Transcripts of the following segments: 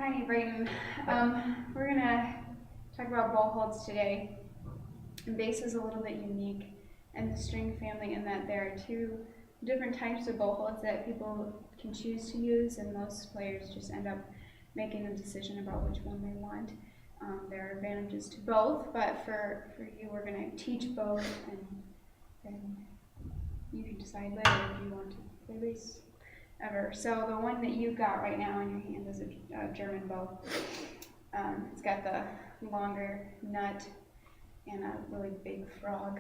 Hi, Brayden. We're gonna talk about bowholds today. And bass is a little bit unique in the string family in that there are two different types of bowholds that people can choose to use, and most players just end up making a decision about which one they want. There are advantages to both, but for you, we're gonna teach both, and then you can decide later if you want to play bass ever. So the one that you've got right now in your hand is a German bow. It's got the longer nut and a really big frog.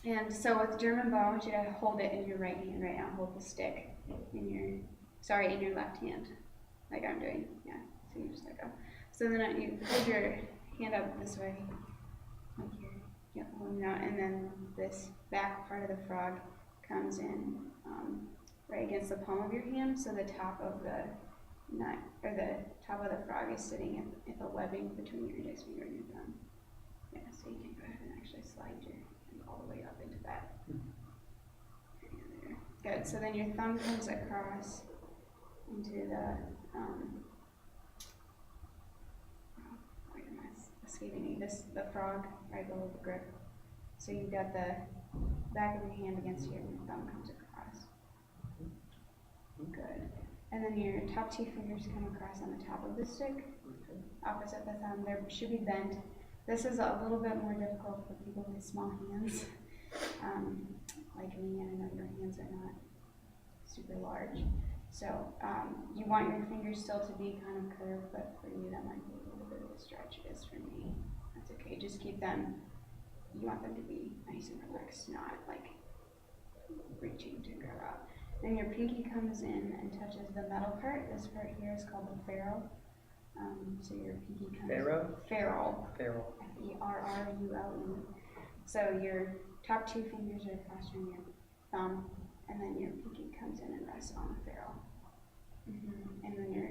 And so with German bow, I want you to hold it in your right hand right now. Hold the stick in your left hand, like I'm doing. Yeah, so you just let go. So then you hold your hand up this way, like here. Yep, holding it out, and then this back part of the frog comes in right against the palm of your hand, so the top of the nut, or the top of the frog is sitting at the webbing between your index finger and your thumb. Yeah, so you can go ahead and actually slide your hand all the way up into that. There. Good, so then your thumb comes across into the, wait a minute, escaping me, the frog right below the grip. So you've got the back of your hand against here and your thumb comes across. Good. And then your top two fingers come across on the top of the stick, opposite the thumb. They should be bent. This is a little bit more difficult for people with small hands, like me, and I know your hands are not super large. So you want your fingers still to be kind of curved, but for you that might be a little bit of a stretch. It is for me. That's okay. Just keep them, you want them to be nice and relaxed, not like reaching to grab out. Then your pinky comes in and touches the metal part. This part here is called the ferrule. So your pinky comes Ferrule? Ferrule. Ferrule. F-E-R-R-U-L-E. So your top two fingers are across from your thumb, and then your pinky comes in and rests on the ferrule. And then your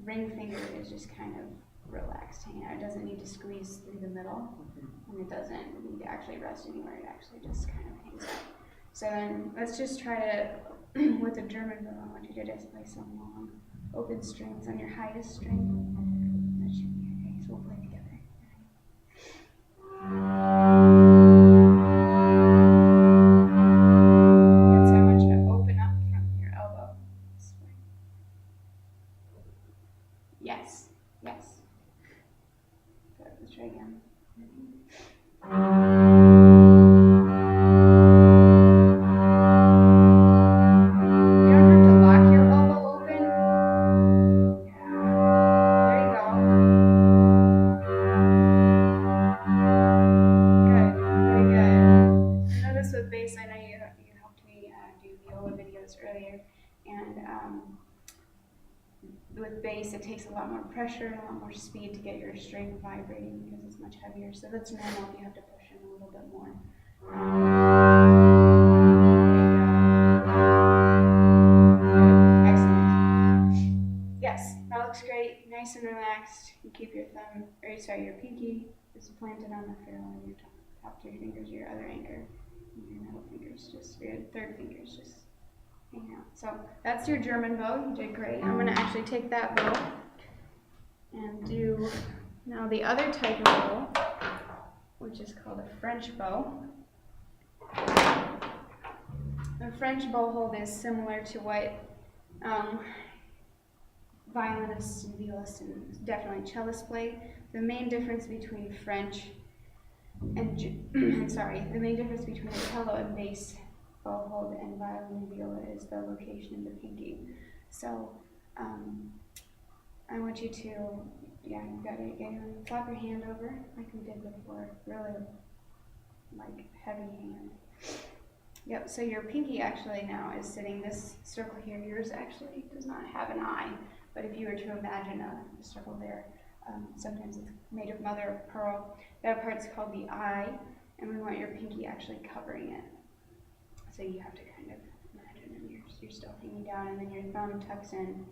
ring finger is just kind of relaxed, hanging out. It doesn't need to squeeze through the middle, and it doesn't need to actually rest anywhere. It actually just kind of hangs out. So then let's just try to, with the German bow, I want you to just play some long open strings on your highest string. That should be okay, so we'll play together. Good, so I want you to open up from your elbow this way. Yes, yes. Good, let's try again. With bass, I know you helped me do viola videos earlier, and with bass it takes a lot more pressure and a lot more speed to get your string vibrating because it's much heavier, so that's normal if you have to push in a little bit more. Excellent. Yes, that looks great, nice and relaxed. You keep your your pinky is planted on the ferrule, and your top three fingers are your other anchor. Your middle fingers, your third fingers just hang out. So that's your German bow. You did great. I'm going to actually take that bow and do now the other type of bow, which is called a French bow. The French bowhold is similar to what violinists and violists and definitely cellists play. The main difference between French and the main difference between a cello and bass bowhold and violin and viola is the location of the pinky. So I want you to, you got it again, flop your hand over like we did before, really like heavy hand. Yep, so your pinky actually now is sitting, this circle here, yours actually does not have an eye, but if you were to imagine a circle there, sometimes it's made of mother of pearl. That part's called the eye, and we want your pinky actually covering it. So you have to kind of imagine, and you're still hanging down, and then your thumb tucks in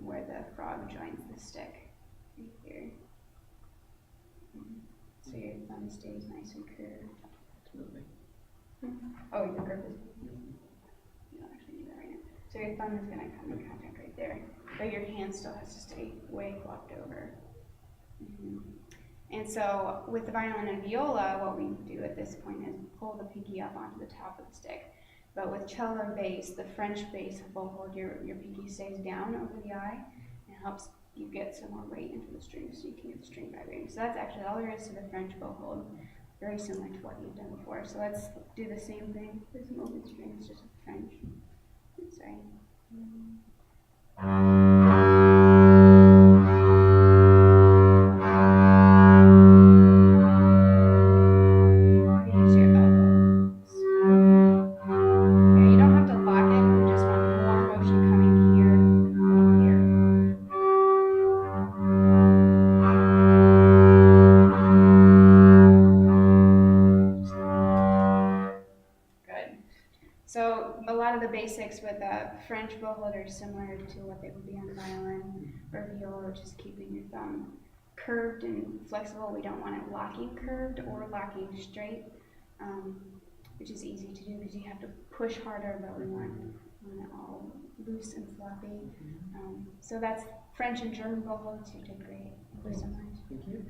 where the frog joins the stick, right here. So your thumb stays nice and curved. Oh, your grip is. You don't actually need that right now. So your thumb is going to come in contact right there. but your hand still has to stay way flopped over. And so with the violin and viola, what we do at this point is pull the pinky up onto the top of the stick. But with cello and bass, the French bass bowhold, your pinky stays down over the eye and helps you get some more weight into the strings so you can get the string vibrating. So that's actually all there is to the French bowhold, very similar to what you've done before. So let's do the same thing with some open strings, just with French. Sorry. Use your elbows. Yeah, you don't have to lock it, we just want more motion coming here and here. Good. So a lot of the basics with a French bowhold are similar to what they would be on violin or viola, which is keeping your thumb curved and flexible. We don't want it locking curved or locking straight, which is easy to do because you have to push harder, but we want it all loose and floppy. So that's French and German bowholds. You did great. Thank you so much. Thank you.